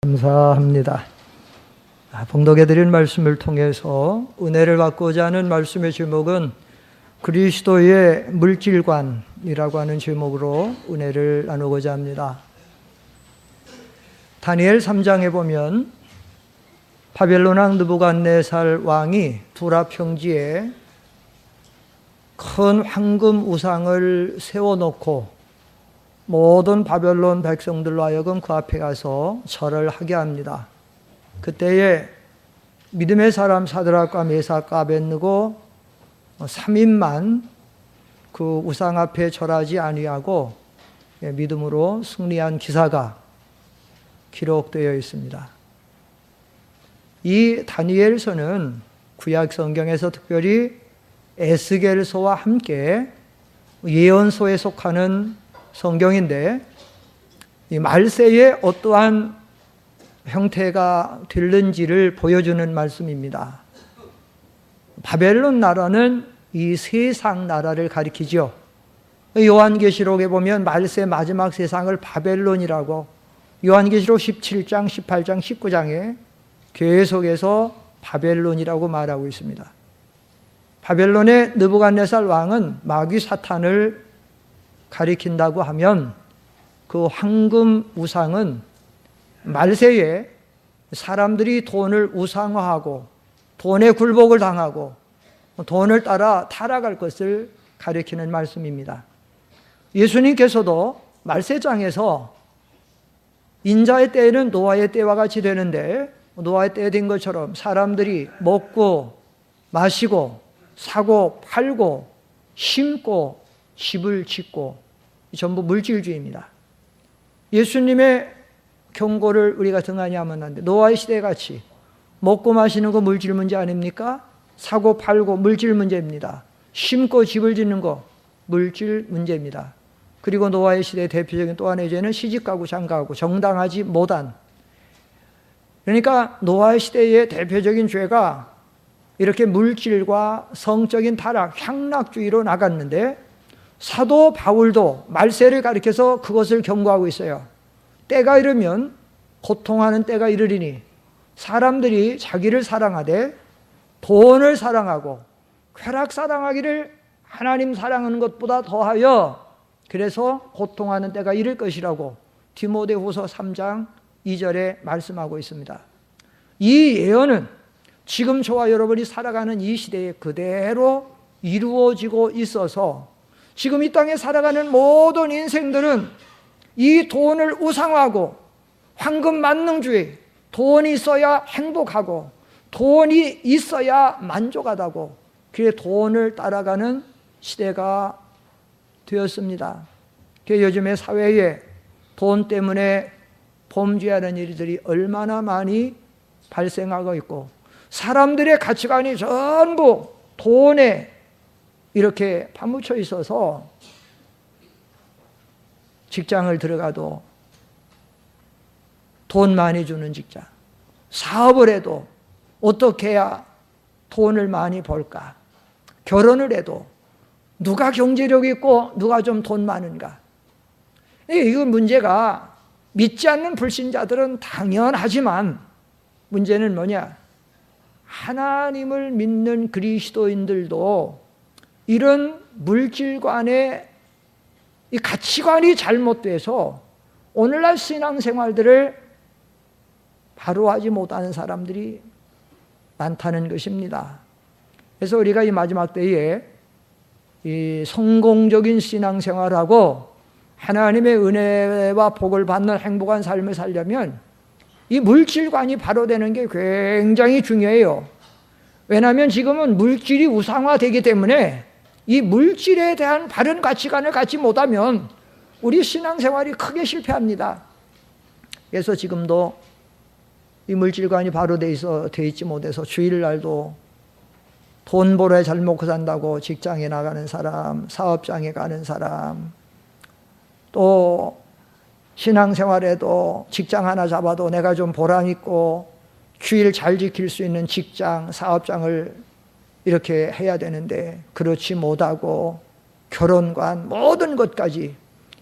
감사합니다. 봉독해 드린 말씀을 통해서 은혜를 받고자 하는 말씀의 제목은 그리스도의 물질관이라고 하는 제목으로 은혜를 나누고자 합니다. 다니엘 3장에 보면 바벨론 왕 느부갓네살 왕이 두라 평지에 큰 황금 우상을 세워놓고 모든 바벨론 백성들로 하여금 그 앞에 가서 절을 하게 합니다. 그때에 믿음의 사람 사드락과 메삭과 아벳느고 3인만 그 우상 앞에 절하지 아니하고 믿음으로 승리한 기사가 기록되어 있습니다. 이 다니엘서는 구약 성경에서 특별히 에스겔서와 함께 예언서에 속하는 성경인데, 이 말세에 어떠한 형태가 될는지를 보여주는 말씀입니다. 바벨론 나라는 이 세상 나라를 가리키죠. 요한계시록에 보면 말세 마지막 세상을 바벨론이라고, 요한계시록 17장, 18장, 19장에 계속해서 바벨론이라고 말하고 있습니다. 바벨론의 느부갓네살 왕은 마귀 사탄을 가리킨다고 하면 그 황금 우상은 말세에 사람들이 돈을 우상화하고 돈에 굴복을 당하고 돈을 따라 타락할 것을 가리키는 말씀입니다. 예수님께서도 말세장에서 인자의 때에는 노아의 때와 같이 되는데, 노아의 때에 된 것처럼 사람들이 먹고 마시고 사고 팔고 심고 집을 짓고 전부 물질주의입니다. 예수님의 경고를 우리가 등한히 하면 안 돼. 노아의 시대같이 먹고 마시는 거 물질 문제 아닙니까? 사고 팔고 물질 문제입니다. 심고 집을 짓는 거 물질 문제입니다. 그리고 노아의 시대의 대표적인 또 하나의 죄는 시집가고 장가가고 정당하지 못한, 그러니까 노아의 시대의 대표적인 죄가 이렇게 물질과 성적인 타락, 향락주의로 나갔는데, 사도 바울도 말세를 가리켜서 그것을 경고하고 있어요. 때가 이르면 고통하는 때가 이르리니 사람들이 자기를 사랑하되 돈을 사랑하고 쾌락 사랑하기를 하나님 사랑하는 것보다 더하여 그래서 고통하는 때가 이를 것이라고 디모데후서 3장 2절에 말씀하고 있습니다. 이 예언은 지금 저와 여러분이 살아가는 이 시대에 그대로 이루어지고 있어서 지금 이 땅에 살아가는 모든 인생들은 이 돈을 우상화하고 황금 만능주의, 돈이 있어야 행복하고 돈이 있어야 만족하다고, 그래 돈을 따라가는 시대가 되었습니다. 요즘의 사회에 돈 때문에 범죄하는 일들이 얼마나 많이 발생하고 있고, 사람들의 가치관이 전부 돈에 이렇게 파묻혀 있어서 직장을 들어가도 돈 많이 주는 직장, 사업을 해도 어떻게 해야 돈을 많이 벌까, 결혼을 해도 누가 경제력이 있고 누가 좀 돈 많은가. 이건 문제가, 믿지 않는 불신자들은 당연하지만 문제는 뭐냐, 하나님을 믿는 그리스도인들도 이런 물질관의 이 가치관이 잘못돼서 오늘날 신앙생활들을 바로 하지 못하는 사람들이 많다는 것입니다. 그래서 우리가 이 마지막 때에 이 성공적인 신앙생활하고 하나님의 은혜와 복을 받는 행복한 삶을 살려면 이 물질관이 바로 되는 게 굉장히 중요해요. 왜냐하면 지금은 물질이 우상화되기 때문에 이 물질에 대한 바른 가치관을 갖지 못하면 우리 신앙생활이 크게 실패합니다. 그래서 지금도 이 물질관이 바로 돼 있지 못해서 주일날도 돈 벌어야 잘 먹고 산다고 직장에 나가는 사람, 사업장에 가는 사람, 또 신앙생활에도 직장 하나 잡아도 내가 좀 보람 있고 주일 잘 지킬 수 있는 직장, 사업장을 이렇게 해야 되는데 그렇지 못하고 결혼관 모든 것까지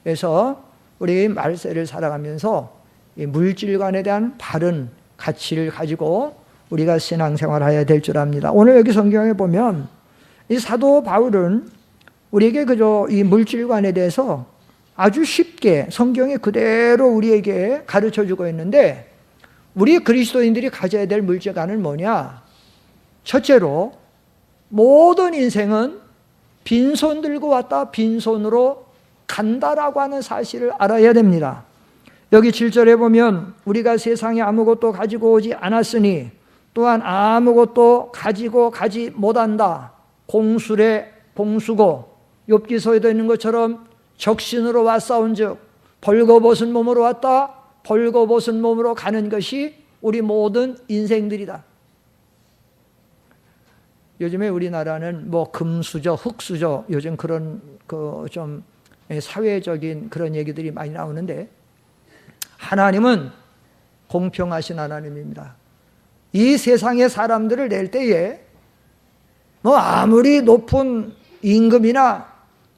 해서 우리 말세를 살아가면서 이 물질관에 대한 바른 가치를 가지고 우리가 신앙생활해야 될 줄 압니다. 오늘 여기 성경에 보면 이 사도 바울은 우리에게 그저 이 물질관에 대해서 아주 쉽게 성경에 그대로 우리에게 가르쳐주고 있는데, 우리 그리스도인들이 가져야 될 물질관은 뭐냐? 첫째로 모든 인생은 빈손 들고 왔다 빈손으로 간다라고 하는 사실을 알아야 됩니다. 여기 7절에 보면 우리가 세상에 아무것도 가지고 오지 않았으니 또한 아무것도 가지고 가지 못한다. 공술의 봉수고, 욥기서에도 있는 것처럼 적신으로 왔사온즉 벌거벗은 몸으로 왔다 벌거벗은 몸으로 가는 것이 우리 모든 인생들이다. 요즘에 우리나라는 뭐 금수저, 흙수저, 요즘 그런 좀 사회적인 그런 얘기들이 많이 나오는데, 하나님은 공평하신 하나님입니다. 이 세상의 사람들을 낼 때에 뭐 아무리 높은 임금이나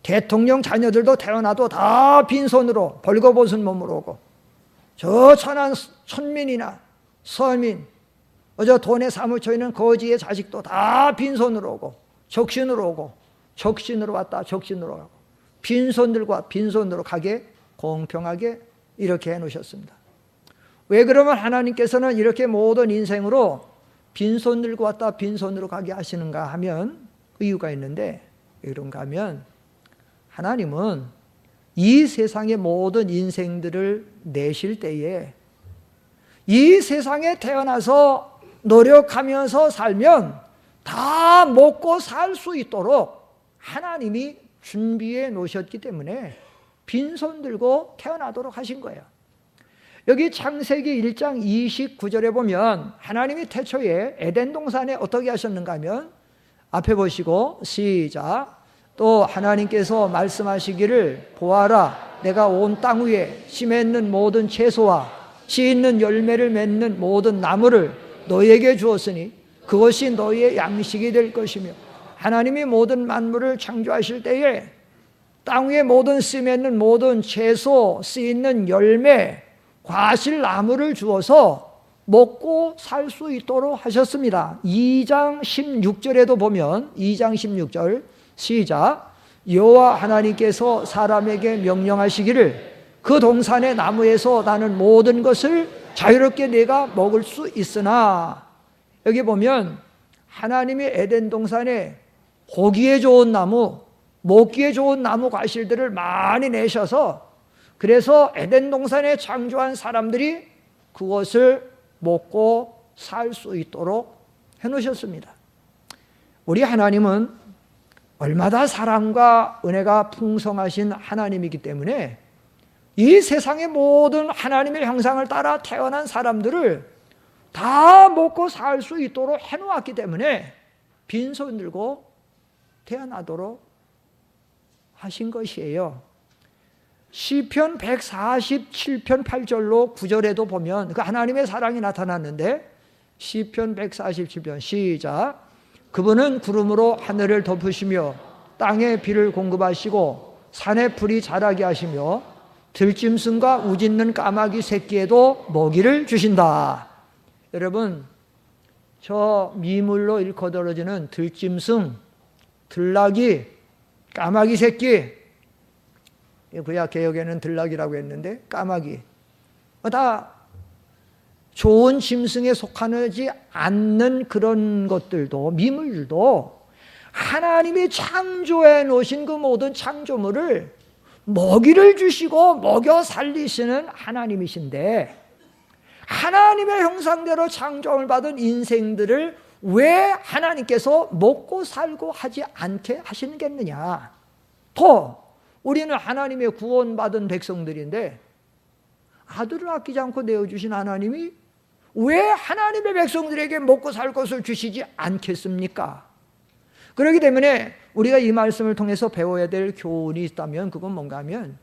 대통령 자녀들도 태어나도 다 빈손으로 벌거벗은 몸으로 오고, 저 천한 천민이나 서민, 어저 돈에 사무쳐 있는 거지의 자식도 다 빈손으로 오고, 적신으로 오고, 적신으로 왔다 적신으로 가고, 빈손 들고 와 빈손으로 가게 공평하게 이렇게 해놓으셨습니다. 왜 그러면 하나님께서는 이렇게 모든 인생으로 빈손 들고 왔다 빈손으로 가게 하시는가 하면 이유가 있는데, 왜 그런가 하면 하나님은 이 세상의 모든 인생들을 내실 때에 이 세상에 태어나서 노력하면서 살면 다 먹고 살 수 있도록 하나님이 준비해 놓으셨기 때문에 빈손 들고 태어나도록 하신 거예요. 여기 창세기 1장 29절에 보면 하나님이 태초에 에덴 동산에 어떻게 하셨는가 하면, 앞에 보시고 시작. 또 하나님께서 말씀하시기를 보아라, 내가 온 땅 위에 씨 맺는 모든 채소와 씨 있는 열매를 맺는 모든 나무를 너희에게 주었으니 그것이 너희의 양식이 될 것이며, 하나님이 모든 만물을 창조하실 때에 땅 위에 모든 씨 맺는 모든 채소, 씨 있는 열매, 과실 나무를 주어서 먹고 살 수 있도록 하셨습니다. 2장 16절에도 보면 2장 16절 시작. 여호와 하나님께서 사람에게 명령하시기를 그 동산의 나무에서 나는 모든 것을 자유롭게 내가 먹을 수 있으나, 여기 보면 하나님이 에덴 동산에 보기에 좋은 나무, 먹기에 좋은 나무 과실들을 많이 내셔서, 그래서 에덴 동산에 창조한 사람들이 그것을 먹고 살 수 있도록 해놓으셨습니다. 우리 하나님은 얼마나 사랑과 은혜가 풍성하신 하나님이기 때문에 이 세상의 모든 하나님의 형상을 따라 태어난 사람들을 다 먹고 살 수 있도록 해놓았기 때문에 빈손 들고 태어나도록 하신 것이에요. 시편 147편 8절로 9절에도 보면 그 하나님의 사랑이 나타났는데, 시편 147편 시작. 그분은 구름으로 하늘을 덮으시며 땅에 비를 공급하시고 산에 풀이 자라게 하시며 들짐승과 우짖는 까마귀 새끼에도 먹이를 주신다. 여러분, 저 미물로 일거들어지는 들짐승, 들나귀, 까마귀 새끼, 구약 개혁에는 들나귀라고 했는데 까마귀, 다 좋은 짐승에 속하지 않는 그런 것들도, 미물들도 하나님이 창조해 놓으신 그 모든 창조물을 먹이를 주시고 먹여 살리시는 하나님이신데, 하나님의 형상대로 창조를 받은 인생들을 왜 하나님께서 먹고 살고 하지 않게 하시겠느냐? 또 우리는 하나님의 구원받은 백성들인데 아들을 아끼지 않고 내어주신 하나님이 왜 하나님의 백성들에게 먹고 살 것을 주시지 않겠습니까? 그렇기 때문에 우리가 이 말씀을 통해서 배워야 될 교훈이 있다면 그건 뭔가 하면,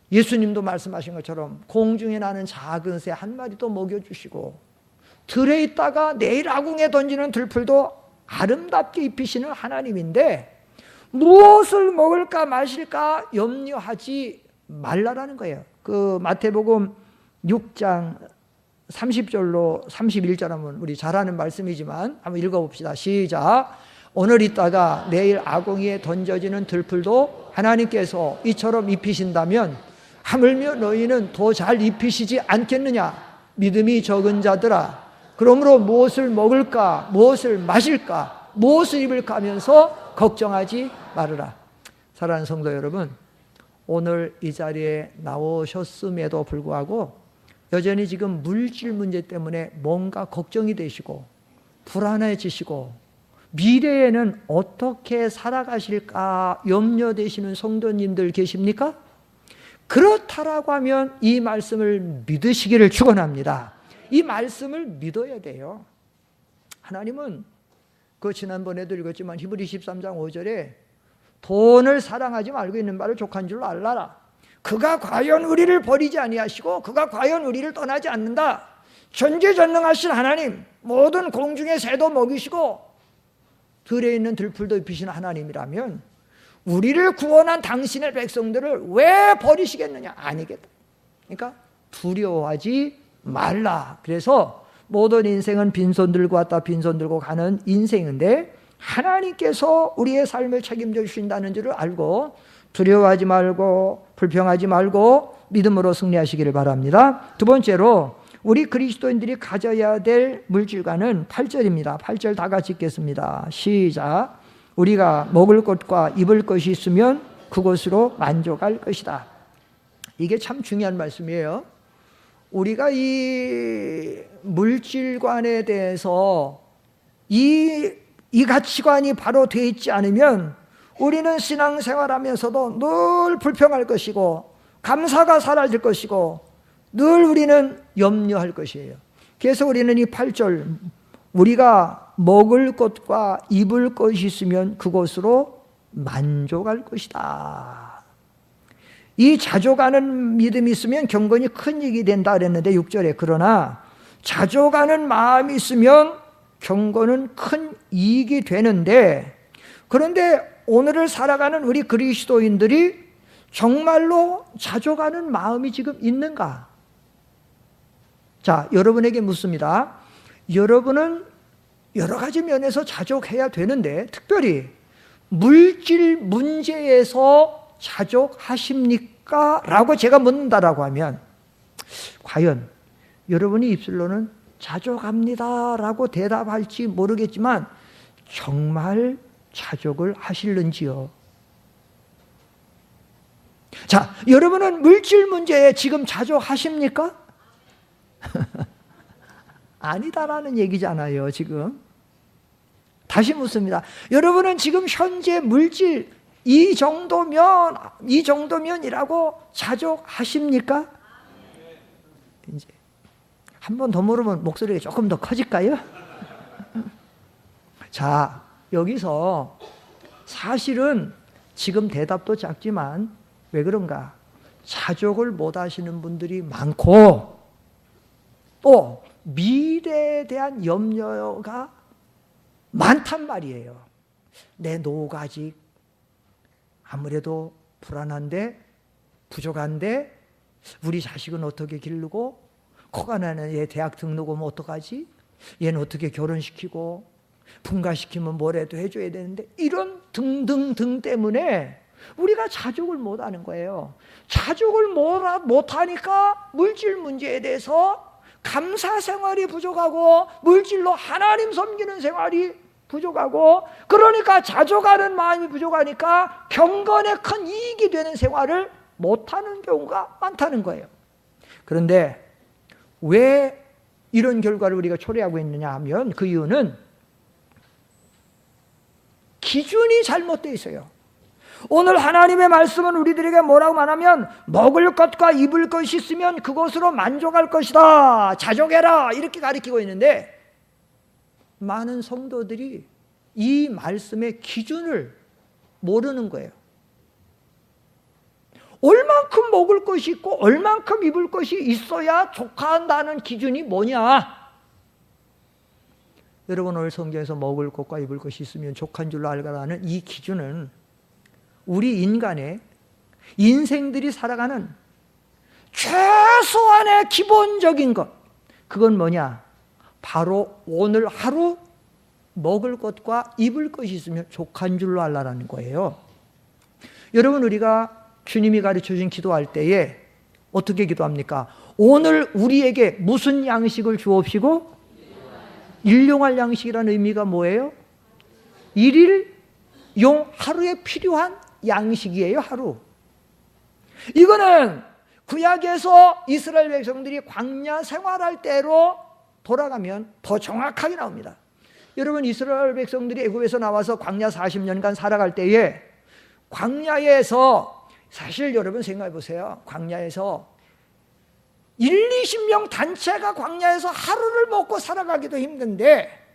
예수님도 말씀하신 것처럼 공중에 나는 작은 새 한 마리도 먹여주시고 들에 있다가 내일 아궁에 던지는 들풀도 아름답게 입히시는 하나님인데 무엇을 먹을까 마실까 염려하지 말라라는 거예요. 그 마태복음 6장 30절로 31절 하면 우리 잘 아는 말씀이지만 한번 읽어봅시다. 시작. 오늘 있다가 내일 아궁이에 던져지는 들풀도 하나님께서 이처럼 입히신다면 하물며 너희는 더 잘 입히시지 않겠느냐. 믿음이 적은 자들아, 그러므로 무엇을 먹을까, 무엇을 마실까, 무엇을 입을까 하면서 걱정하지 말으라. 사랑하는 성도 여러분, 오늘 이 자리에 나오셨음에도 불구하고 여전히 지금 물질 문제 때문에 뭔가 걱정이 되시고 불안해지시고 미래에는 어떻게 살아가실까 염려되시는 성도님들 계십니까? 그렇다라고 하면 이 말씀을 믿으시기를 축원합니다. 이 말씀을 믿어야 돼요. 하나님은 그 지난번에도 읽었지만 히브리 13장 5절에 돈을 사랑하지 말고 있는 바를 족한 줄로 알라라. 그가 과연 우리를 버리지 아니하시고 그가 과연 우리를 떠나지 않는다. 전지전능하신 하나님, 모든 공중의 새도 먹이시고 들에 있는 들풀도 입히시는 하나님이라면 우리를 구원한 당신의 백성들을 왜 버리시겠느냐? 아니겠다. 그러니까 두려워하지 말라. 그래서 모든 인생은 빈손 들고 왔다 빈손 들고 가는 인생인데 하나님께서 우리의 삶을 책임져 주신다는 줄을 알고 두려워하지 말고 불평하지 말고 믿음으로 승리하시기를 바랍니다. 두 번째로 우리 그리스도인들이 가져야 될 물질관은 8절입니다. 8절 다 같이 읽겠습니다. 시작. 우리가 먹을 것과 입을 것이 있으면 그것으로 만족할 것이다. 이게 참 중요한 말씀이에요. 우리가 이 물질관에 대해서 이 가치관이 바로 되어 있지 않으면 우리는 신앙생활하면서도 늘 불평할 것이고 감사가 사라질 것이고 늘 우리는 염려할 것이에요. 그래서 우리는 이 8절 우리가 먹을 것과 입을 것이 있으면 그것으로 만족할 것이다. 이 자족하는 믿음이 있으면 경건이 큰 이익이 된다 그랬는데 6절에 그러나 자족하는 마음이 있으면 경건은 큰 이익이 되는데 그런데 오늘을 살아가는 우리 그리스도인들이 정말로 자족하는 마음이 지금 있는가? 자, 여러분에게 묻습니다. 여러분은 여러 가지 면에서 자족해야 되는데 특별히 물질 문제에서 자족하십니까? 라고 제가 묻는다라고 하면 과연 여러분이 입술로는 자족합니다 라고 대답할지 모르겠지만 정말 자족을 하실는지요? 자, 여러분은 물질 문제에 지금 자족하십니까? 아니다라는 얘기잖아요, 지금. 다시 묻습니다. 여러분은 지금 현재 물질 이 정도면이라고 자족하십니까? 이제 한 번 더 물으면 목소리가 조금 더 커질까요? 자, 여기서 사실은 지금 대답도 작지만 왜 그런가? 자족을 못 하시는 분들이 많고 또 미래에 대한 염려가 많단 말이에요. 내 노후가 아직 아무래도 불안한데 부족한데 우리 자식은 어떻게 기르고 코가 나는 얘 대학 등록 오면 어떡하지? 얘는 어떻게 결혼시키고 분가시키면 뭐라도 해줘야 되는데 이런 등등등 때문에 우리가 자족을 못하는 거예요. 자족을 못하니까 물질 문제에 대해서 감사 생활이 부족하고 물질로 하나님 섬기는 생활이 부족하고 그러니까 자족하는 마음이 부족하니까 경건에 큰 이익이 되는 생활을 못하는 경우가 많다는 거예요. 그런데 왜 이런 결과를 우리가 초래하고 있느냐 하면 그 이유는 기준이 잘못되어 있어요. 오늘 하나님의 말씀은 우리들에게 뭐라고 말하면 먹을 것과 입을 것이 있으면 그것으로 만족할 것이다. 자족해라. 이렇게 가르치고 있는데 많은 성도들이 이 말씀의 기준을 모르는 거예요. 얼만큼 먹을 것이 있고 얼만큼 입을 것이 있어야 족한다는 기준이 뭐냐? 여러분 오늘 성경에서 먹을 것과 입을 것이 있으면 족한 줄로 알거라는 이 기준은 우리 인간의 인생들이 살아가는 최소한의 기본적인 것, 그건 뭐냐? 바로 오늘 하루 먹을 것과 입을 것이 있으면 족한 줄로 알라라는 거예요. 여러분, 우리가 주님이 가르쳐 주신 기도할 때에 어떻게 기도합니까? 오늘 우리에게 무슨 양식을 주옵시고? 일용할 양식이라는 의미가 뭐예요? 일일용, 하루에 필요한 양식이에요. 하루. 이거는 구약에서 이스라엘 백성들이 광야 생활할 때로 돌아가면 더 정확하게 나옵니다. 여러분, 이스라엘 백성들이 애굽에서 나와서 광야 40년간 살아갈 때에 광야에서, 사실 여러분 생각해 보세요. 광야에서 20명 단체가 광야에서 하루를 먹고 살아가기도 힘든데,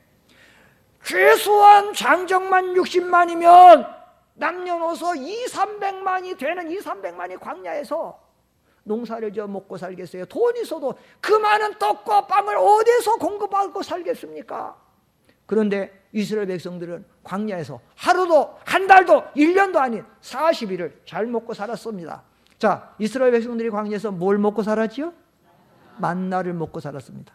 최소한 장정만 60만이면 남녀노소 200~300만이 되는 200~300만이 광야에서 농사를 지어 먹고 살겠어요? 돈 있어도 그 많은 떡과 빵을 어디서 공급하고 살겠습니까? 그런데 이스라엘 백성들은 광야에서 하루도, 한 달도, 1년도 아닌 40일을 잘 먹고 살았습니다. 자, 이스라엘 백성들이 광야에서 뭘 먹고 살았지요? 만나를 먹고 살았습니다.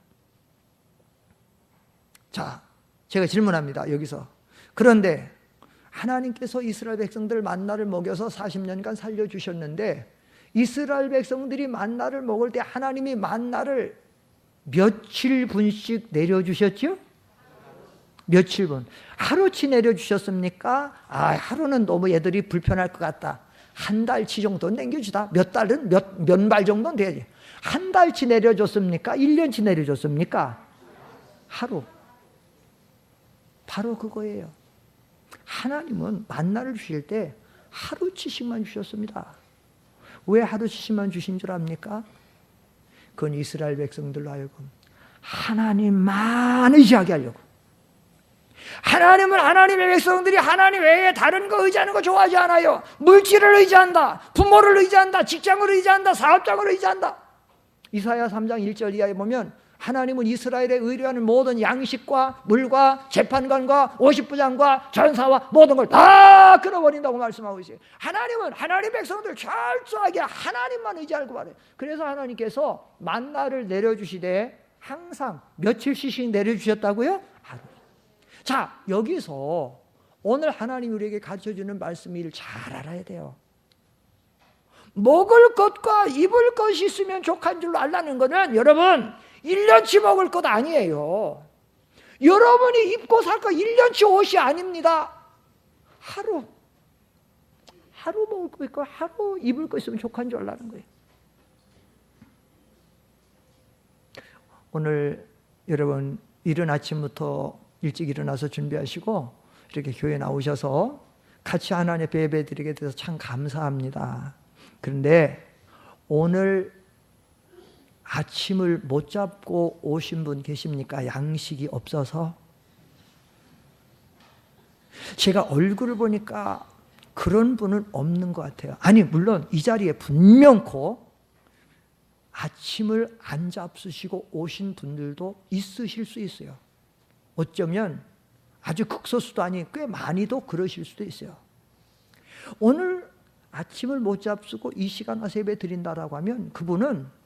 자, 제가 질문합니다. 여기서. 그런데 하나님께서 이스라엘 백성들 만나를 먹여서 40년간 살려주셨는데, 이스라엘 백성들이 만나를 먹을 때 하나님이 만나를 며칠 분씩 내려주셨죠? 며칠 분. 하루치 내려주셨습니까? 하루는 너무 얘들이 불편할 것 같다. 한 달치 정도는 남겨주다. 몇 달은 몇 발 정도는 돼야지. 한 달치 내려줬습니까? 1년치 내려줬습니까? 하루. 바로 그거예요. 하나님은 만나를 주실 때 하루치씩만 주셨습니다. 왜 하루치씩만 주신 줄 압니까? 그건 이스라엘 백성들로 하여금 하나님만 의지하게 하려고. 하나님은, 하나님의 백성들이 하나님 외에 다른 거 의지하는 거 좋아하지 않아요. 물질을 의지한다, 부모를 의지한다, 직장을 의지한다, 사업장을 의지한다. 이사야 3장 1절 이하에 보면 하나님은 이스라엘에 의뢰하는 모든 양식과 물과 재판관과 50부장과 전사와 모든 걸 다 끊어버린다고 말씀하고 있어요. 하나님은 하나님 백성들 철저하게 하나님만 의지하고 말해요. 그래서 하나님께서 만나를 내려주시되 항상 며칠씩 내려주셨다고요? 하루. 자, 여기서 오늘 하나님이 우리에게 가르쳐주는 말씀을 잘 알아야 돼요. 먹을 것과 입을 것이 있으면 족한 줄로 알라는 것은 여러분 1년치 먹을 것 아니에요. 여러분이 입고 살 거 1년치 옷이 아닙니다. 하루 먹을 거 있고 하루 입을 거 있으면 족한 줄 알라는 거예요. 오늘 여러분 이른 아침부터 일찍 일어나서 준비하시고 이렇게 교회 나오셔서 같이 하나님 예배 드리게 돼서 참 감사합니다. 그런데 오늘 아침을 못 잡고 오신 분 계십니까? 양식이 없어서? 제가 얼굴을 보니까 그런 분은 없는 것 같아요. 아니, 물론 이 자리에 분명코 아침을 안 잡수시고 오신 분들도 있으실 수 있어요. 어쩌면 아주 극소수도 아닌 꽤 많이도 그러실 수도 있어요. 오늘 아침을 못 잡수고 이 시간 와서 예배 드린다라고 하면 그분은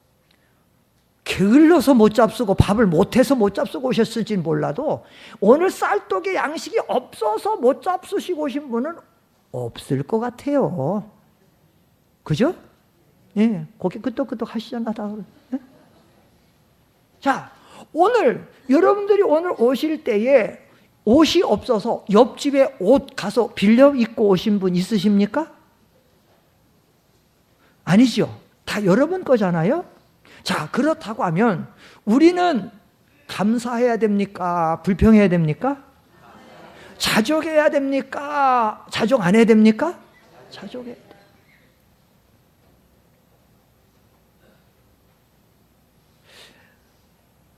게을러서 못 잡수고 밥을 못해서 못 잡수고 오셨을지는 몰라도 오늘 쌀떡에 양식이 없어서 못 잡수시고 오신 분은 없을 것 같아요. 그죠? 예, 고개 끄덕끄덕 하시잖아. 예? 자, 오늘 여러분들이 오늘 오실 때에 옷이 없어서 옆집에 옷 가서 빌려 입고 오신 분 있으십니까? 아니죠. 다 여러분 거잖아요. 자, 그렇다고 하면 우리는 감사해야 됩니까? 불평해야 됩니까? 자족해야 됩니까? 자족 안 해야 됩니까? 자족해야 돼요.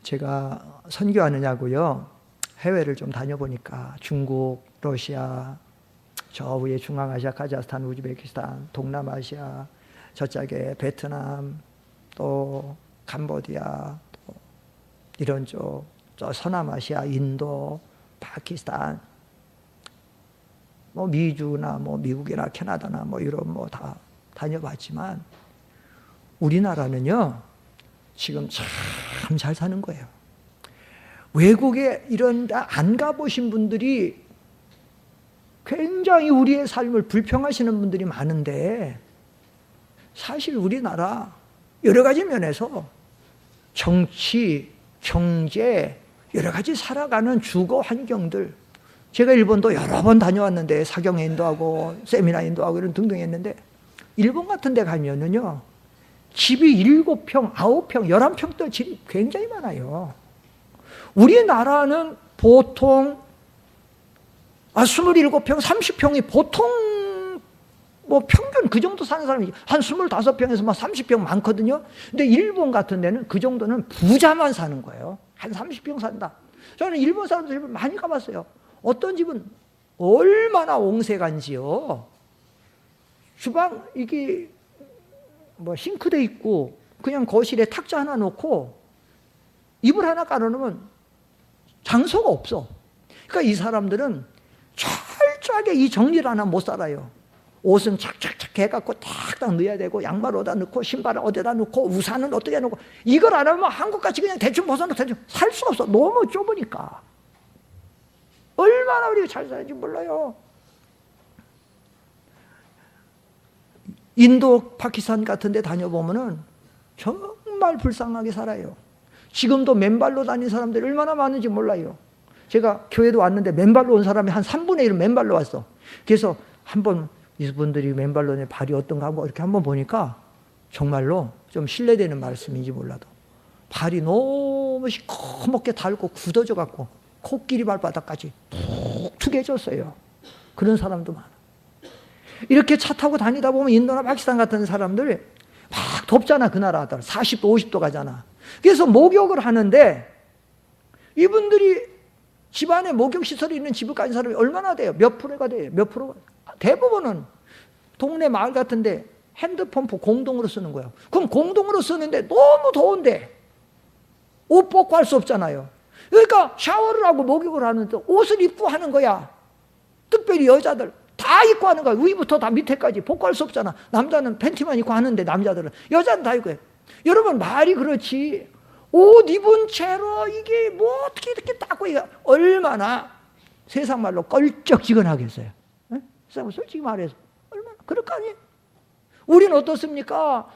제가 선교하느냐고요. 해외를 좀 다녀보니까 중국, 러시아, 저 위에 중앙아시아, 카자흐스탄, 우즈베키스탄, 동남아시아, 저쪽에 베트남, 또 캄보디아, 또 이런 쪽, 저 서남아시아, 인도, 파키스탄, 뭐 미주나 뭐 미국이나 캐나다나 뭐 이런 뭐 다 다녀봤지만 우리나라는요, 지금 참 잘 사는 거예요. 외국에 이런 데 안 가보신 분들이 굉장히 우리의 삶을 불평하시는 분들이 많은데, 사실 우리나라 여러 가지 면에서 정치, 경제, 여러 가지 살아가는 주거 환경들, 제가 일본도 여러 번 다녀왔는데, 사경에 인도하고 세미나 인도하고 이런 등등 했는데, 일본 같은 데 가면은요, 집이 7평, 9평, 11평대 집이 굉장히 많아요. 우리나라는 보통 27평, 30평이 보통 뭐 평균 그 정도 사는 사람이 한 25평에서 막 30평 많거든요. 근데 일본 같은 데는 그 정도는 부자만 사는 거예요. 한 30평 산다. 저는 일본 사람들 집을 많이 가봤어요. 어떤 집은 얼마나 옹색한지요. 주방 이게 뭐 싱크대 있고 그냥 거실에 탁자 하나 놓고 이불 하나 깔아놓으면 장소가 없어. 그러니까 이 사람들은 철저하게 이 정리를 하나 못 살아요. 옷은 착착착 해갖고 탁탁 넣어야 되고, 양말 어디다 넣고, 신발을 어디다 넣고, 우산은 어떻게 놓고, 이걸 안 하면 한국같이 그냥 대충 벗어놓고 대충 살 수가 없어. 너무 좁으니까. 얼마나 우리가 잘 사는지 몰라요. 인도, 파키스탄 같은 데 다녀보면은 정말 불쌍하게 살아요. 지금도 맨발로 다니는 사람들이 얼마나 많은지 몰라요. 제가 교회도 왔는데 맨발로 온 사람이 한 3분의 1은 맨발로 왔어. 그래서 한번 이분들이 맨발로 발이 어떤가 하고 이렇게 한번 보니까 정말로 좀 신뢰되는 말씀인지 몰라도 발이 너무 시커멓게 닳고 굳어져 갖고 코끼리 발바닥까지 툭툭해졌어요. 그런 사람도 많아. 이렇게 차 타고 다니다 보면 인도나 파키스탄 같은 사람들 막 덥잖아. 그 나라들 40도 50도 가잖아. 그래서 목욕을 하는데 이분들이 집안에 목욕시설이 있는 집을 가진 사람이 얼마나 돼요? 몇 프로가 돼요? 몇 프로가? 대부분은 동네 마을 같은데 핸드펌프 공동으로 쓰는 거예요. 그럼 공동으로 쓰는데 너무 더운데 옷 벗고 할 수 없잖아요. 그러니까 샤워를 하고 목욕을 하는데 옷을 입고 하는 거야. 특별히 여자들 다 입고 하는 거야. 위부터 다 밑에까지 벗고 할 수 없잖아. 남자는 팬티만 입고 하는데 남자들은, 여자는 다 입고 해. 여러분 말이 그렇지 옷 입은 채로 이게 뭐 어떻게 이렇게 닦고 이게 얼마나 세상 말로 껄쩍지근하겠어요. 솔직히 말해서 얼마나 그럴 거 아니에요. 우리는 어떻습니까?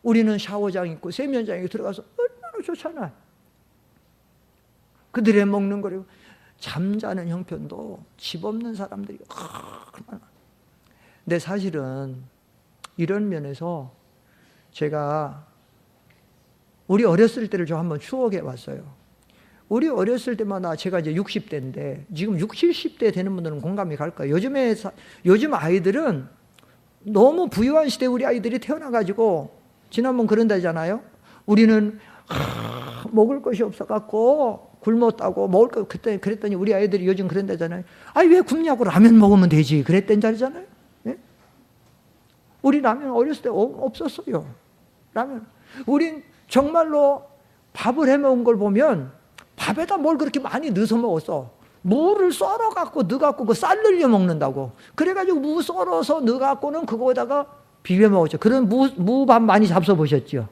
우리는 샤워장 있고 세면장에 들어가서 얼마나 좋잖아요. 그들의 먹는 거리고 잠자는 형편도 집 없는 사람들이 얼마나. 근데 사실은 이런 면에서 제가 우리 어렸을 때를 좀 한번 추억해 봤어요. 우리 어렸을 때마다 제가 이제 60대인데 지금 60, 70대 되는 분들은 공감이 갈 거예요. 요즘 아이들은 너무 부유한 시대에 우리 아이들이 태어나가지고 지난번 그런다잖아요. 우리는 먹을 것이 없어갖고 굶었다고 먹을 거 그때 그랬더니 우리 아이들이 요즘 그런다잖아요. 아니 왜 굶냐고 라면 먹으면 되지 그랬던 자리잖아요. 네? 우리 라면 어렸을 때 없었어요. 라면. 우린 정말로 밥을 해 먹은 걸 보면 밥에다 뭘 그렇게 많이 넣어서 먹었어. 무를 썰어갖고 넣어갖고 그 쌀 늘려 먹는다고. 그래가지고 무 썰어서 넣어갖고는 그거에다가 비벼 먹었죠. 그런 무밥 많이 잡숴보셨죠?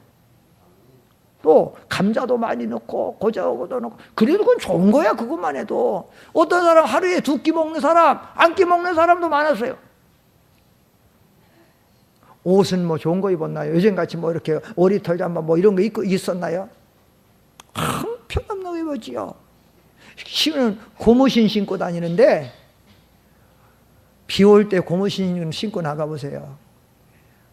또 감자도 많이 넣고 고자하고도 넣고. 그래도 그건 좋은 거야. 그것만 해도. 어떤 사람 하루에 2끼 먹는 사람, 한 끼 먹는 사람도 많았어요. 옷은 뭐 좋은 거 입었나요? 요즘같이 뭐 이렇게 오리털 잠바 뭐 이런 거 입고 있었나요? 형편없는 거 입었지요. 신은 고무신 신고 다니는데 비 올 때 고무신 신고 나가보세요.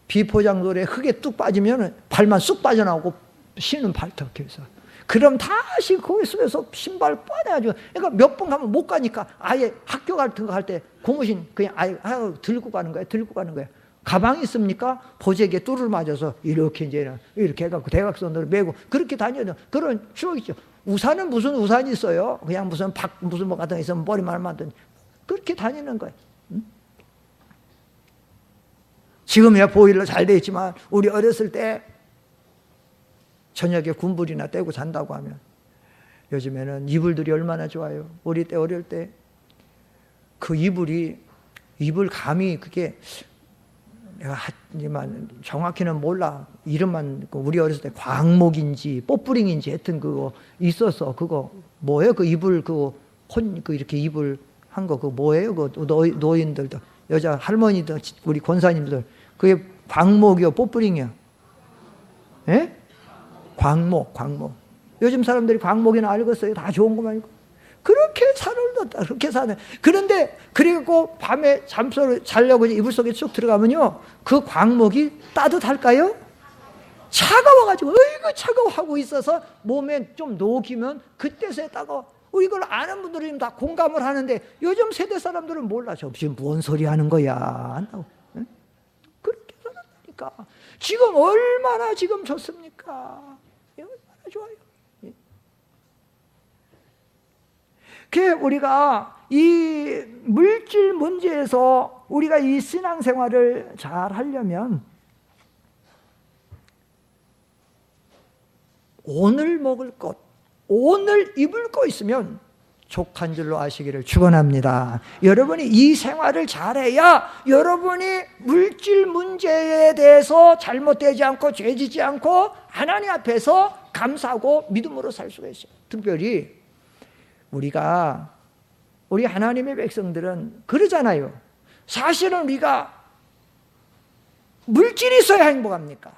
비포장도에 흙에 뚝 빠지면 발만 쑥 빠져나오고 신은 발톱해서 그럼 다시 거기 속에서 신발 빠내가지고, 그러니까 몇 번 가면 못 가니까 아예 학교 같은 거 할 때 고무신 그냥 아예 들고 가는 거예요. 들고 가는 거예요. 가방이 있습니까? 보재기에 뚜를 맞아서 이렇게 이제 이렇게 해갖고 대각선으로 메고 그렇게 다니는 그런 추억이 있죠. 우산은 무슨 우산이 있어요? 그냥 무슨 무슨 뭐 같은 거 있으면 머리만 만든 그렇게 다니는 거예요. 응? 지금이야 보일러 잘 돼 있지만 우리 어렸을 때 저녁에 군불이나 떼고 잔다고 하면 요즘에는 이불들이 얼마나 좋아요. 우리 때 어릴 때 그 이불 감이 그게 내가 하지만 정확히는 몰라. 이름만 우리 어렸을 때 광목인지 뽀뿌링인지 하여튼 그거 있었어. 그거 뭐예요? 그 이불 그 이렇게 이불 한 거 그거 뭐예요? 그 노인들도 여자 할머니들 우리 권사님들 그게 광목이요 뽀뿌링이요. 예? 광목. 요즘 사람들이 광목이나 알겠어요. 다 좋은 것만 있고. 그렇게 살았다. 그렇게 사네. 그런데 그리고 밤에 잠소를 자려고 이불 속에 쭉 들어가면요, 그 광목이 따뜻할까요? 차가워가지고 어이구 차가워하고 있어서 몸에 좀 녹이면 그때서야 따가워. 이걸 아는 분들은 다 공감을 하는데 요즘 세대 사람들은 몰라. 저 지금 뭔 소리 하는 거야? 한다고. 응? 그렇게 살았다니까. 지금 얼마나 지금 좋습니까? 얼마나 좋아요. 우리가 이 물질 문제에서 우리가 이 신앙생활을 잘 하려면 오늘 먹을 것, 오늘 입을 거 있으면 족한 줄로 아시기를 축원합니다. 여러분이 이 생활을 잘해야 여러분이 물질 문제에 대해서 잘못되지 않고 죄지지 않고 하나님 앞에서 감사하고 믿음으로 살 수가 있어요. 특별히 우리 하나님의 백성들은 그러잖아요. 사실은 우리가 물질이 있어야 행복합니까?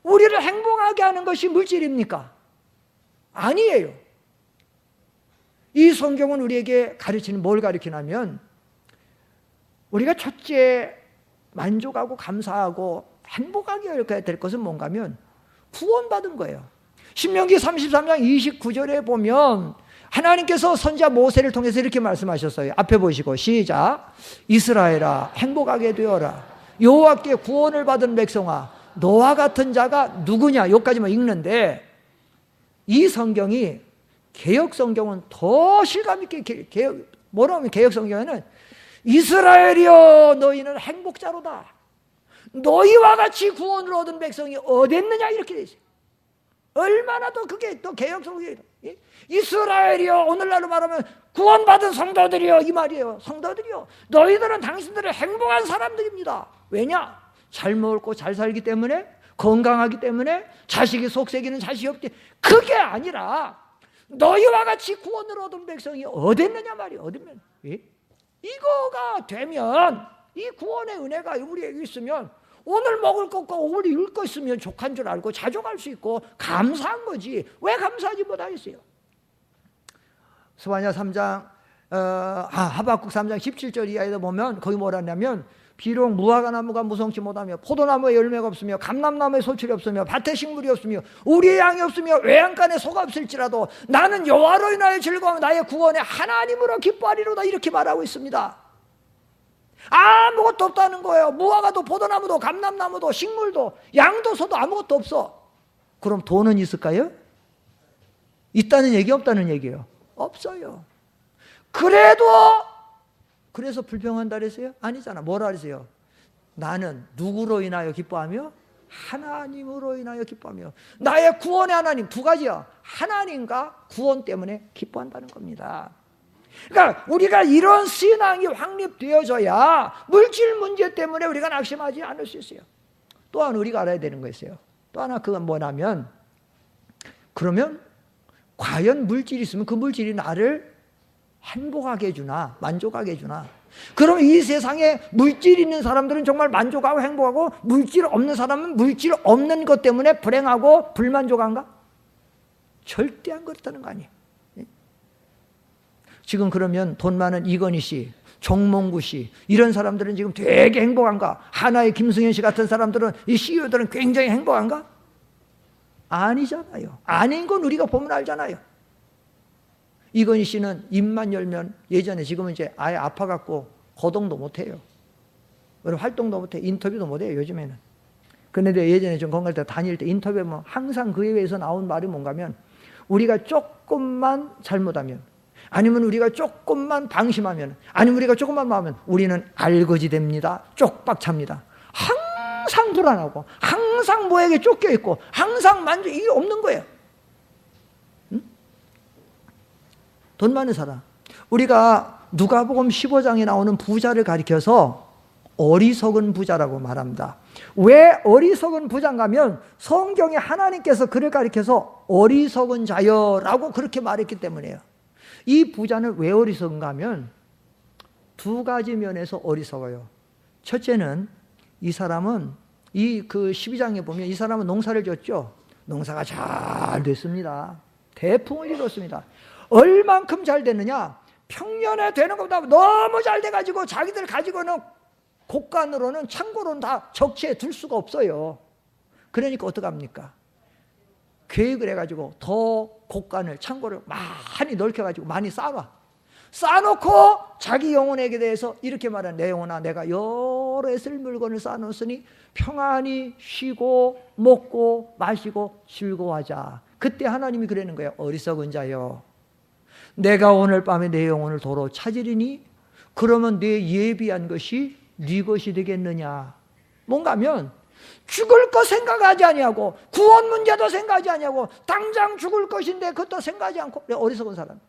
우리를 행복하게 하는 것이 물질입니까? 아니에요. 이 성경은 우리에게 가르치는 뭘 가르치냐면 우리가 첫째 만족하고 감사하고 행복하게 될 것은 뭔가 하면 구원받은 거예요. 신명기 33장 29절에 보면 하나님께서 선지자 모세를 통해서 이렇게 말씀하셨어요. 앞에 보시고 시작. 이스라엘아 행복하게 되어라. 여호와께 구원을 받은 백성아 너와 같은 자가 누구냐? 여기까지만 읽는데 이 성경이 개역 성경은 더 실감 있게 뭐라고 하면 개역 성경에는 이스라엘이여 너희는 행복자로다. 너희와 같이 구원을 얻은 백성이 어딨느냐 이렇게 돼 있어요. 얼마나 더 그게 또 개역 성경이에요. 이스라엘이여 오늘날로 말하면 구원받은 성도들이여 이 말이에요. 성도들이여 너희들은 당신들의 행복한 사람들입니다. 왜냐? 잘 먹고 잘 살기 때문에 건강하기 때문에 자식이 속썩이는 자식이 없기 그게 아니라 너희와 같이 구원을 얻은 백성이 어딨느냐 말이에요. 어디면 이거가 되면 이 구원의 은혜가 우리에게 있으면 오늘 먹을 것과 오늘 입을 것 있으면 족한 줄 알고 자족할 수 있고 감사한 거지 왜 감사하지 못하겠어요? 스바냐 3장 하박국 3장 17절 이하에도 보면 거기 뭐라 하냐면 비록 무화과 나무가 무성치 못하며 포도나무에 열매가 없으며 감람나무에 소출이 없으며 밭에 식물이 없으며 우리의 양이 없으며 외양간에 소가 없을지라도 나는 여호와로 인하여 즐거워 나의 구원의 하나님으로 기뻐하리로다 이렇게 말하고 있습니다. 아무것도 없다는 거예요. 무화과도 포도나무도 감람나무도 식물도 양도 소도 아무것도 없어. 그럼 돈은 있을까요? 있다는 얘기 없다는 얘기예요. 없어요. 그래서 불평한다 그랬어요? 아니잖아. 뭐라 그랬어요? 나는 누구로 인하여 기뻐하며? 하나님으로 인하여 기뻐하며. 나의 구원의 하나님 두 가지야. 하나님과 구원 때문에 기뻐한다는 겁니다. 그러니까 우리가 이런 신앙이 확립되어져야 물질 문제 때문에 우리가 낙심하지 않을 수 있어요. 또한 우리가 알아야 되는 거 있어요. 또 하나 그건 뭐냐면 그러면 과연 물질이 있으면 그 물질이 나를 행복하게 해주나 만족하게 해주나. 그럼 이 세상에 물질 있는 사람들은 정말 만족하고 행복하고 물질 없는 사람은 물질 없는 것 때문에 불행하고 불만족한가? 절대 안 그렇다는 거 아니에요. 지금 그러면 돈 많은 이건희 씨, 정몽구 씨 이런 사람들은 지금 되게 행복한가? 하나의 김승현 씨 같은 사람들은 이 CEO들은 굉장히 행복한가? 아니잖아요. 아닌 건 우리가 보면 알잖아요. 이건희 씨는 입만 열면 예전에 지금은 이제 아예 아파갖고 거동도 못해요. 활동도 못해. 인터뷰도 못해요. 요즘에는. 그런데 예전에 좀 건강할 때 다닐 때 인터뷰하면 항상 그에 대해서 나온 말이 뭔가 하면 우리가 조금만 잘못하면 아니면 우리가 조금만 방심하면 아니면 우리가 조금만 마으면 우리는 알거지 됩니다. 쪽박 찹니다. 항상 불안하고 항상 뭐에게 쫓겨있고 항상 이게 없는 거예요. 응? 돈 많은 사람. 우리가 누가복음 15장에 나오는 부자를 가리켜서 어리석은 부자라고 말합니다. 왜 어리석은 부자인가 하면 성경에 하나님께서 그를 가리켜서 어리석은 자여라고 그렇게 말했기 때문이에요. 이 부자는 왜 어리석은가 하면 두 가지 면에서 어리석어요. 첫째는 이 사람은 그 12장에 보면 이 사람은 농사를 졌죠. 농사가 잘 됐습니다. 대풍을 이뤘습니다. 얼만큼 잘 됐느냐? 평년에 되는 것보다 너무 잘 돼가지고 자기들 가지고는 곡간으로는 창고로는 다 적치해 둘 수가 없어요. 그러니까 어떡합니까? 계획을 해가지고 더 곡간을 창고를 많이 넓혀가지고 많이 쌓아놓고 자기 영혼에게 대해서 이렇게 말하는, 내 영혼아 내가 여러 해 쓸 물건을 쌓아놓으니 평안히 쉬고 먹고 마시고 즐거워하자. 그때 하나님이 그러는 거예요. 어리석은 자여, 내가 오늘 밤에 내 영혼을 도로 찾으리니 그러면 내 예비한 것이 네 것이 되겠느냐. 뭔가 하면 죽을 거 생각하지 아니하고 구원 문제도 생각하지 아니하고 당장 죽을 것인데 그것도 생각하지 않고, 어리석은 사람.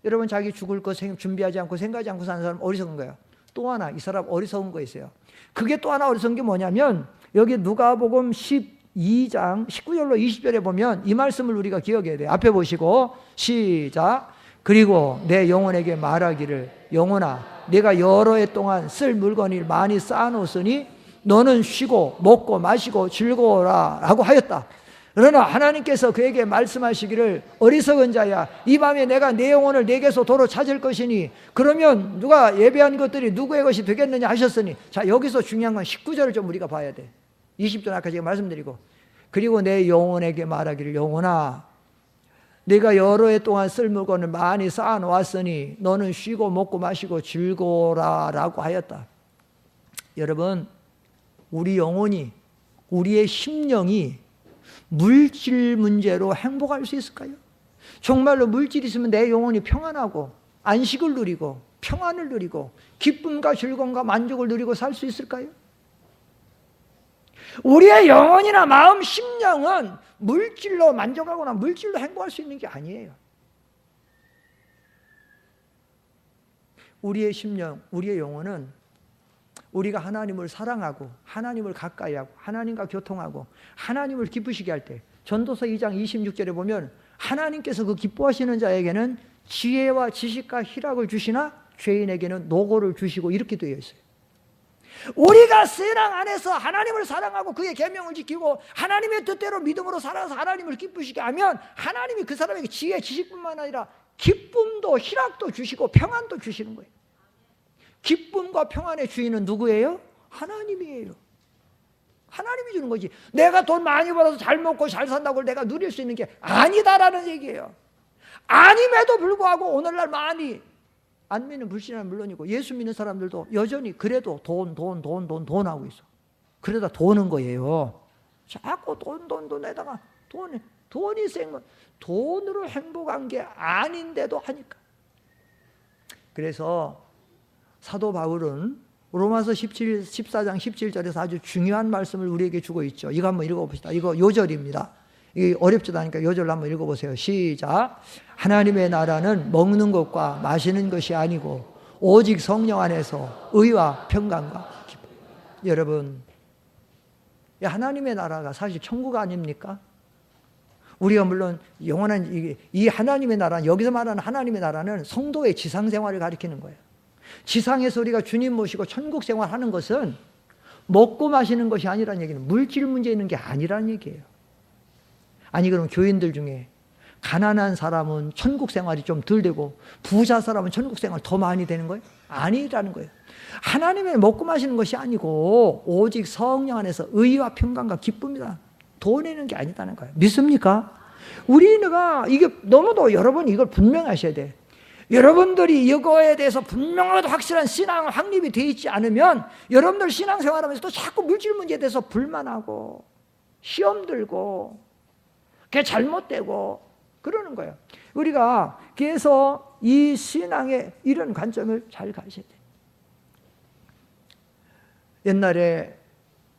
여러분 자기 죽을 거 준비하지 않고 생각하지 않고 사는 사람 어리석은 거예요. 또 하나 이 사람 어리석은 거 있어요. 그게 또 하나 어리석은 게 뭐냐면 여기 누가복음 12장 19절로 20절에 보면 이 말씀을 우리가 기억해야 돼요. 앞에 보시고 시작. 그리고 내 영혼에게 말하기를, 영혼아 내가 여러 해 동안 쓸 물건을 많이 쌓아놓으니 너는 쉬고 먹고 마시고 즐거워라 라고 하였다. 그러나 하나님께서 그에게 말씀하시기를, 어리석은 자야, 이 밤에 내가 내 영혼을 내게서 도로 찾을 것이니 그러면 누가 예배한 것들이 누구의 것이 되겠느냐 하셨으니, 자 여기서 중요한 건 19절을 좀 우리가 봐야 돼. 20절 아까 제가 말씀드리고, 그리고 내 영혼에게 말하기를, 영혼아 내가 여러 해 동안 쓸 물건을 많이 쌓아놓았으니 너는 쉬고 먹고 마시고 즐거워라 라고 하였다. 여러분 우리 영혼이, 우리의 심령이 물질 문제로 행복할 수 있을까요? 정말로 물질이 있으면 내 영혼이 평안하고 안식을 누리고 평안을 누리고 기쁨과 즐거움과 만족을 누리고 살 수 있을까요? 우리의 영혼이나 마음, 심령은 물질로 만족하거나 물질로 행복할 수 있는 게 아니에요. 우리의 심령, 우리의 영혼은 우리가 하나님을 사랑하고 하나님을 가까이 하고 하나님과 교통하고 하나님을 기쁘시게 할 때, 전도서 2장 26절에 보면 하나님께서 그 기뻐하시는 자에게는 지혜와 지식과 희락을 주시나 죄인에게는 노고를 주시고, 이렇게 되어 있어요. 우리가 신앙 안에서 하나님을 사랑하고 그의 계명을 지키고 하나님의 뜻대로 믿음으로 살아서 하나님을 기쁘시게 하면 하나님이 그 사람에게 지혜, 지식뿐만 아니라 기쁨도 희락도 주시고 평안도 주시는 거예요. 기쁨과 평안의 주인은 누구예요? 하나님이에요. 하나님이 주는 거지. 내가 돈 많이 벌어서 잘 먹고 잘 산다고 내가 누릴 수 있는 게 아니다라는 얘기예요. 아님에도 불구하고 오늘날 많이 안 믿는 불신자는 물론이고 예수 믿는 사람들도 여전히 그래도 돈 하고 있어. 그러다 도는 거예요. 자꾸 돈에다가 돈이 센 건 돈으로 행복한 게 아닌데도 하니까. 그래서 사도 바울은 로마서 14장 17절에서 아주 중요한 말씀을 우리에게 주고 있죠. 이거 한번 읽어봅시다. 이거 요절입니다. 이게 어렵지도 않으니까 요절로 한번 읽어보세요. 시작. 하나님의 나라는 먹는 것과 마시는 것이 아니고 오직 성령 안에서 의와 평강과 기쁨. 여러분, 하나님의 나라가 사실 천국 아닙니까? 우리가 물론 영원한 이 하나님의 나라, 여기서 말하는 하나님의 나라는 성도의 지상생활을 가리키는 거예요. 지상에서 우리가 주님 모시고 천국 생활하는 것은 먹고 마시는 것이 아니라는 얘기는 물질 문제 있는 게 아니라는 얘기예요. 아니 그럼 교인들 중에 가난한 사람은 천국 생활이 좀 덜 되고 부자 사람은 천국 생활 더 많이 되는 거예요? 아니라는 거예요. 하나님의 먹고 마시는 것이 아니고 오직 성령 안에서 의와 평강과 기쁨이다. 돈 내는 게 아니다는 거예요. 믿습니까? 우리가 이게 너무도 여러분 이걸 분명하셔야 돼. 여러분들이 이거에 대해서 분명하고 확실한 신앙 확립이 되어 있지 않으면 여러분들 신앙생활하면서 또 자꾸 물질 문제에 대해서 불만하고 시험 들고 그게 잘못되고 그러는 거예요. 우리가 그래서 이 신앙의 이런 관점을 잘 가셔야 돼요. 옛날에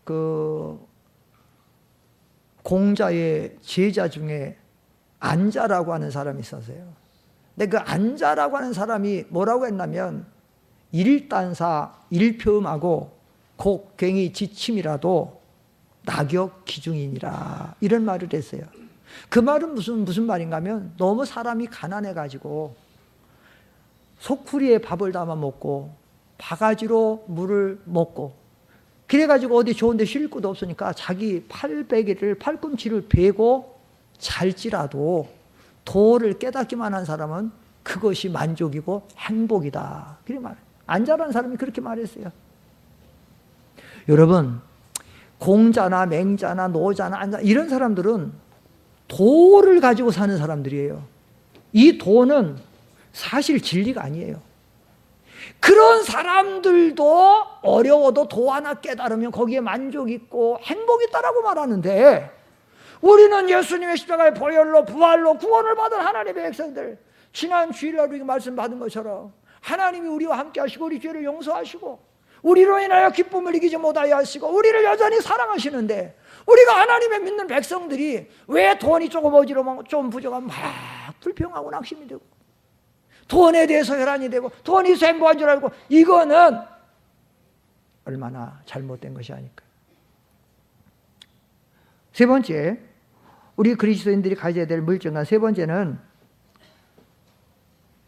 그 공자의 제자 중에 안자라고 하는 사람이 있었어요. 근데 그 안자라고 하는 사람이 뭐라고 했냐면 일단사, 일표음하고 곡괭이 지침이라도 낙엽 기중이니라, 이런 말을 했어요. 그 말은 무슨 말인가 하면, 너무 사람이 가난해가지고 소쿠리에 밥을 담아 먹고 바가지로 물을 먹고 그래가지고 어디 좋은 데 쉴 곳도 없으니까 자기 팔꿈치를 베고 잘지라도 도를 깨닫기만 한 사람은 그것이 만족이고 행복이다, 그렇게 말해요. 안 자란 사람이 그렇게 말했어요. 여러분, 공자나 맹자나 노자나 안자, 이런 사람들은 도를 가지고 사는 사람들이에요. 이 도는 사실 진리가 아니에요. 그런 사람들도 어려워도 도 하나 깨달으면 거기에 만족 있고 행복 있다라고 말하는데, 우리는 예수님의 십자가의 보혈로 부활로 구원을 받은 하나님의 백성들, 지난 주일날 우리가 말씀 받은 것처럼 하나님이 우리와 함께 하시고 우리 죄를 용서하시고 우리로 인하여 기쁨을 이기지 못하여 하시고 우리를 여전히 사랑하시는데, 우리가 하나님의 믿는 백성들이 왜 돈이 조금 어지러우면 좀 부족하면 막 불평하고 낙심이 되고, 돈에 대해서 혈안이 되고, 돈이 있어 행복한 줄 알고, 이거는 얼마나 잘못된 것이 아닐까. 세 번째, 우리 그리스도인들이 가져야 될 물증한 세 번째는,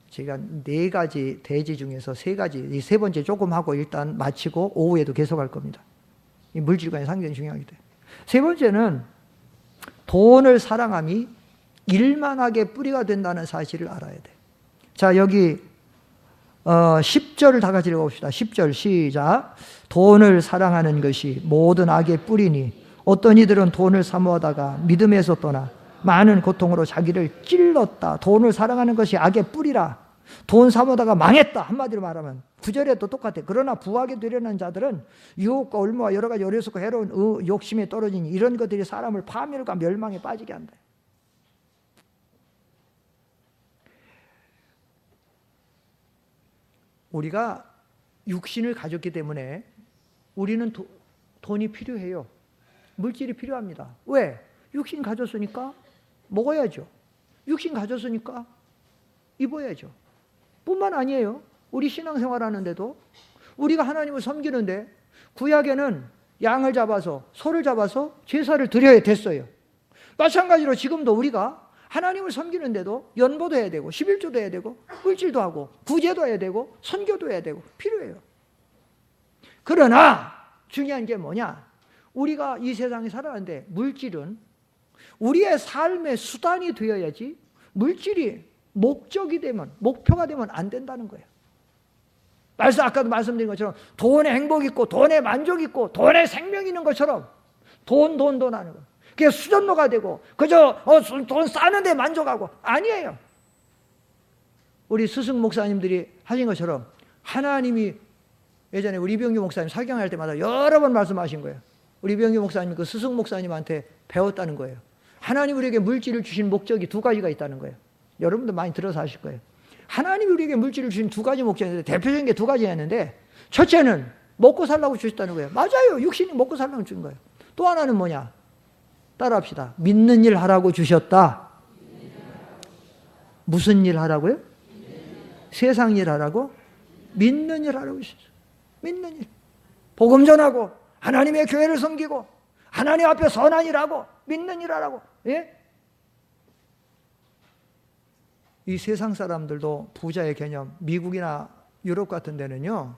제가 4가지 대지 중에서 3가지, 이 세 번째 조금 하고 일단 마치고 오후에도 계속할 겁니다. 이 물질관이 상당히 중요하기 때문에. 세 번째는 돈을 사랑함이 일만하게 뿌리가 된다는 사실을 알아야 돼. 자, 여기 10절을 다 같이 읽어봅시다. 10절 시작. 돈을 사랑하는 것이 모든 악의 뿌리니 어떤 이들은 돈을 사모하다가 믿음에서 떠나 많은 고통으로 자기를 찔렀다. 돈을 사랑하는 것이 악의 뿌리라. 돈 사모다가 망했다. 한마디로 말하면 9절에도 똑같아. 그러나 부하게 되려는 자들은 유혹과 올무와 여러 가지 어리석고 해로운 욕심에 떨어지니 이런 것들이 사람을 파멸과 멸망에 빠지게 한다. 우리가 육신을 가졌기 때문에 우리는 돈이 필요해요. 물질이 필요합니다. 왜? 육신 가졌으니까 먹어야죠. 육신 가졌으니까 입어야죠. 뿐만 아니에요. 우리 신앙생활 하는데도 우리가 하나님을 섬기는데 구약에는 양을 잡아서 소를 잡아서 제사를 드려야 됐어요. 마찬가지로 지금도 우리가 하나님을 섬기는데도 연보도 해야 되고 11조도 해야 되고 물질도 하고 구제도 해야 되고 선교도 해야 되고 필요해요. 그러나 중요한 게 뭐냐? 우리가 이 세상에 살아가는데 물질은 우리의 삶의 수단이 되어야지, 물질이 목적이 되면, 목표가 되면 안 된다는 거예요. 아까도 말씀드린 것처럼 돈에 행복 있고 돈에 만족 있고 돈에 생명 있는 것처럼 돈 하는 거예요. 그게 수전노가 되고 그저 돈 싸는 데 만족하고, 아니에요. 우리 스승 목사님들이 하신 것처럼 하나님이 예전에 우리 이병규 목사님 사경할 때마다 여러 번 말씀하신 거예요. 우리 이병규 목사님 그 스승 목사님한테 배웠다는 거예요. 하나님 우리에게 물질을 주신 목적이 2가지가 있다는 거예요. 여러분도 많이 들어서 아실 거예요. 하나님이 우리에게 물질을 주신 2가지 목적인데 대표적인 게 2가지였는데, 첫째는 먹고 살라고 주셨다는 거예요. 맞아요. 육신이 먹고 살라고 준 거예요. 또 하나는 뭐냐? 따라합시다. 믿는 일 하라고 주셨다. 무슨 일 하라고요? 세상 일 하라고? 믿는 일 하라고 주셨어요. 믿는 일. 복음 전하고 하나님의 교회를 섬기고 하나님 앞에 선한 일 하고 믿는 일 하라고. 예? 이 세상 사람들도 부자의 개념, 미국이나 유럽 같은 데는요,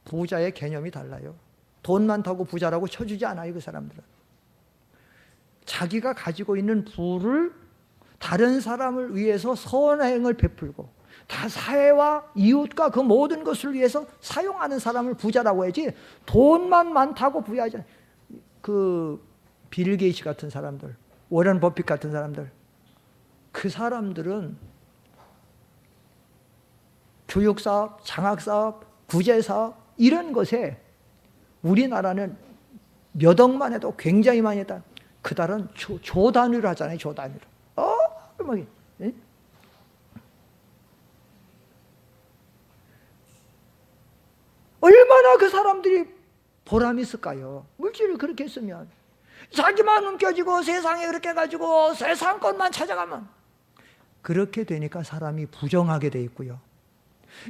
부자의 개념이 달라요. 돈 많다고 부자라고 쳐주지 않아요, 그 사람들은. 자기가 가지고 있는 부를 다른 사람을 위해서 선행을 베풀고 다 사회와 이웃과 그 모든 것을 위해서 사용하는 사람을 부자라고 해야지, 돈만 많다고 부유하지 않아요. 그 빌 게이츠 같은 사람들, 워런 버핏 같은 사람들, 그 사람들은 교육사업, 장학사업, 구제사업 이런 것에 우리나라는 몇 억만 해도 굉장히 많이 했다. 그달은 조 단위로 하잖아요. 조 단위로. 예? 얼마나 그 사람들이 보람이 있을까요? 물질을 그렇게 했으면. 자기만 움켜쥐고 세상에 그렇게 가지고 세상 것만 찾아가면 그렇게 되니까 사람이 부정하게 돼 있고요.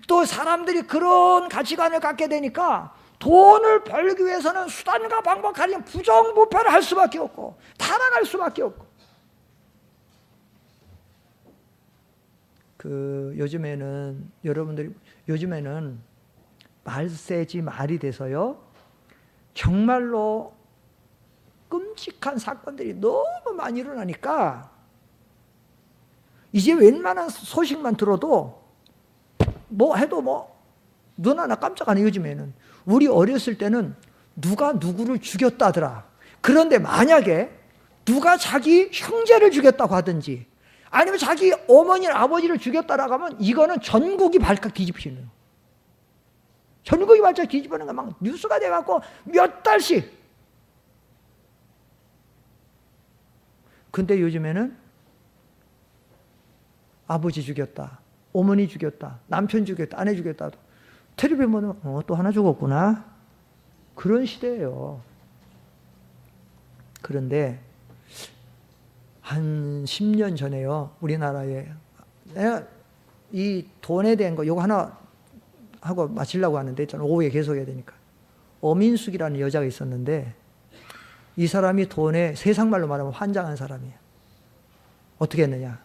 또 사람들이 그런 가치관을 갖게 되니까 돈을 벌기 위해서는 수단과 방법 가리면 부정부패를 할 수밖에 없고 타락할 수밖에 없고. 요즘에는 여러분들이 말세지 말이 돼서요, 정말로 끔찍한 사건들이 너무 많이 일어나니까 이제 웬만한 소식만 들어도 뭐 해도 눈 하나 깜짝 안 해. 요즘에는 우리 어렸을 때는 누가 누구를 죽였다더라. 그런데 만약에 누가 자기 형제를 죽였다고 하든지 아니면 자기 어머니나 아버지를 죽였다라고 하면 이거는 전국이 발칵 뒤집히는 거예요. 전국이 발칵 뒤집히는 거 막 뉴스가 돼갖고 몇 달씩. 근데 요즘에는 아버지 죽였다, 어머니 죽였다, 남편 죽였다, 아내 죽였다. 텔레비에 보면 또 하나 죽었구나. 그런 시대예요. 그런데 한 10년 전에요, 우리나라에 내가 이 돈에 대한 거 요거 하나 하고 마치려고 하는데 저는 오후에 계속해야 되니까. 어민숙이라는 여자가 있었는데 이 사람이 돈에 세상말로 말하면 환장한 사람이에요. 어떻게 했느냐,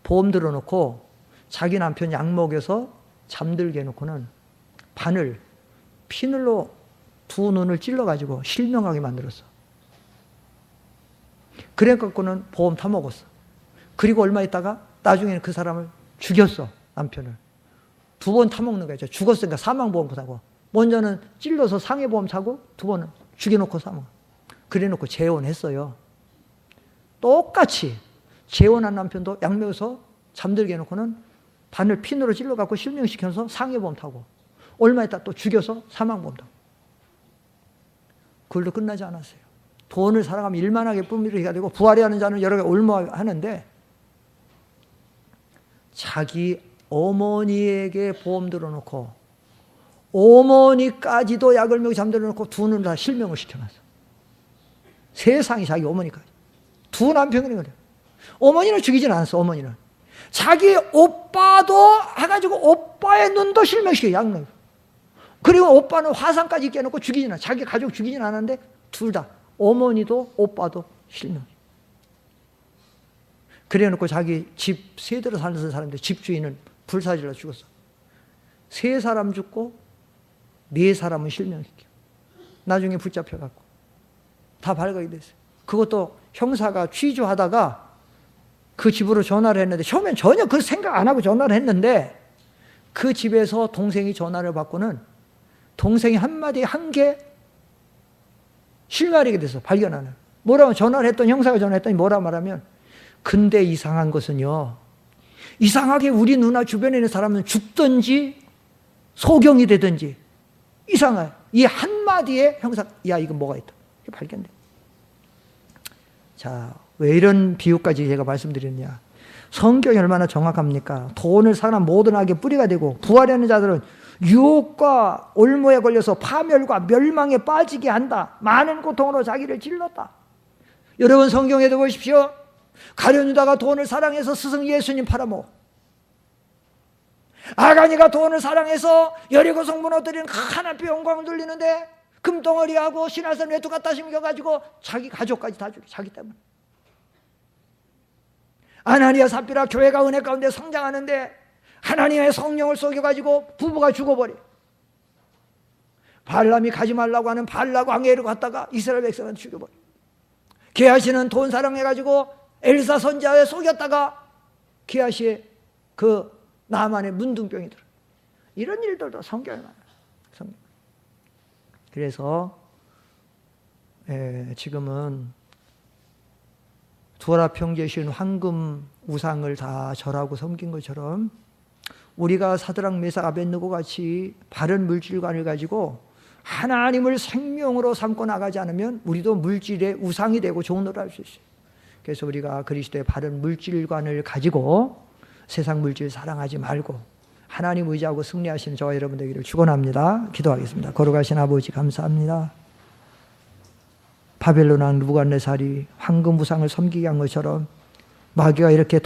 보험 들어놓고 자기 남편 약 먹여서 잠들게 해놓고는 바늘, 피늘로 두 눈을 찔러가지고 실명하게 만들었어. 그래갖고는 보험 타먹었어. 그리고 얼마 있다가 나중에는 그 사람을 죽였어, 남편을. 두 번 타먹는 거죠. 죽었으니까 사망보험 사고. 먼저는 찔러서 상해보험 사고 두 번은 죽여놓고 사망. 그래놓고 재혼했어요. 똑같이 재혼한 남편도 약 먹여서 잠들게 해놓고는 바늘 핀으로 찔러갖고 실명시켜서 상해보험 타고 얼마 있다 또 죽여서 사망보험 타고. 그걸로 끝나지 않았어요. 돈을 살아가면 일만하게 뿜이르게 되고 부활이 하는 자는 여러 개 올무하는데 자기 어머니에게 보험 들어놓고 어머니까지도 약을 먹여 잠들어 놓고 두 눈을 다 실명을 시켜놨어. 세상이 자기 어머니까지. 두 남편이 그래요. 어머니는 죽이진 않았어. 어머니는 자기 오빠도 해가지고 오빠의 눈도 실명시켜, 약 먹여. 그리고 오빠는 화상까지 있게 해놓고 죽이진 않아. 자기 가족 죽이진 않았는데 둘 다 어머니도 오빠도 실명. 그래놓고 자기 집 세대로 살던 사람들 집주인은 불사질러 죽었어. 세 사람 죽고 네 사람은 실명시켜. 나중에 붙잡혀갖고 다 발각이 됐어요. 그것도 형사가 취조하다가 그 집으로 전화를 했는데 처음엔 전혀 그 생각 안 하고 전화를 했는데 그 집에서 동생이 전화를 받고는 동생이 한마디 한 게 실마리게 돼서 발견하는. 뭐라고 전화를 했더니 형사가 전화했더니 뭐라 말하면 근데 이상한 것은요, 이상하게 우리 누나 주변에 있는 사람은 죽든지 소경이 되든지 이상해. 이 한마디에 형사 야 이거 뭐가 있다. 이게 발견돼. 자, 왜 이런 비유까지 제가 말씀드렸냐. 성경이 얼마나 정확합니까? 돈을 사람 모든 악의 뿌리가 되고 부활하는 자들은 유혹과 올무에 걸려서 파멸과 멸망에 빠지게 한다. 많은 고통으로 자기를 찔렀다. 여러분 성경에도 보십시오. 가룟 유다가 돈을 사랑해서 스승 예수님 팔아먹어. 아가니가 돈을 사랑해서 여리고 성 무너뜨리는 하나님의 영광을 돌리는데 금덩어리하고 신화선 외투 갖다 심겨가지고 자기 가족까지 다 죽여. 자기 때문에. 아나니아 삽비라 교회가 은혜 가운데 성장하는데 하나님의 성령을 속여가지고 부부가 죽어버려. 발람이 가지 말라고 하는 발락 왕회를 갔다가 이스라엘 백성은 죽여버려. 게하시는 돈 사랑해가지고 엘사 선지자에 속였다가 게하시의 그 나만의 문둥병이 들어. 이런 일들도 성경에 많아요. 성경. 그래서 지금은 두아라 평지에 씌운 황금 우상을 다 절하고 섬긴 것처럼 우리가 사드락 메삭 아벳느고 같이 바른 물질관을 가지고 하나님을 생명으로 삼고 나가지 않으면 우리도 물질의 우상이 되고 종노를 할 수 있어요. 그래서 우리가 그리스도의 바른 물질관을 가지고 세상 물질 사랑하지 말고 하나님 의지하고 승리하시는 저와 여러분 되기를 축원합니다. 기도하겠습니다. 거룩하신 아버지 감사합니다. 바벨론 왕 느부갓네살이 황금 우상을 섬기게 한 것처럼 마귀가 이렇게